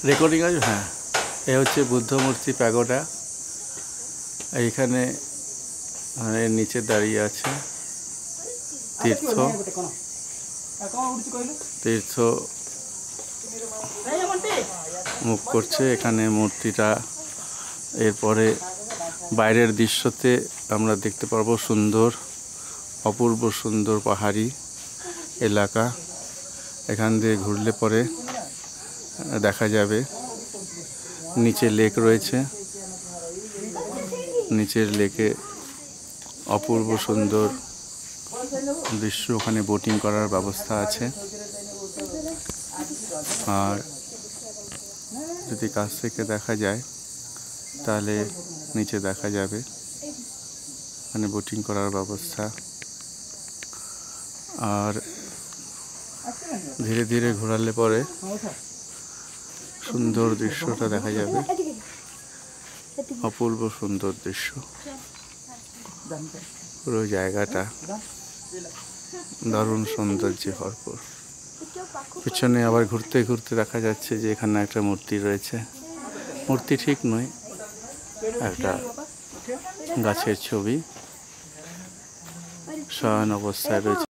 Recording আছে। হ্যাঁ, এ হচ্ছে বুদ্ধ মূর্তি প্যাগোডা। এইখানে এর নিচে দাঁড়িয়ে আছে তীর্থ তীর্থ মুখ করছে এখানে মূর্তিটা। এরপরে বাইরের দৃশ্যতে আমরা দেখতে পারবো সুন্দর, অপূর্ব সুন্দর পাহাড়ি এলাকা। এখান দিয়ে ঘুরলে পরে দেখা যাবে নিচে লেক রয়েছে। নিচের লেকে অপূর্ব সুন্দর দৃশ্য, ওখানে বোটিং করার ব্যবস্থা আছে। আর যদি কাছ থেকে দেখা যায় তাহলে নিচে দেখা যাবে ওখানে বোটিং করার ব্যবস্থা। আর ধীরে ধীরে ঘোরালে পরে সুন্দর দৃশ্যটা দেখা যাবে, অপূর্ব সুন্দর দৃশ্য। পুরো জায়গাটা দারুণ সৌন্দর্যে ভরপুর। পিছনে আবার ঘুরতে ঘুরতে দেখা যাচ্ছে যে এখানে একটা মূর্তি রয়েছে। মূর্তি ঠিক নয়, একটা গাছের ছবি শয়ন অবস্থায় রয়েছে।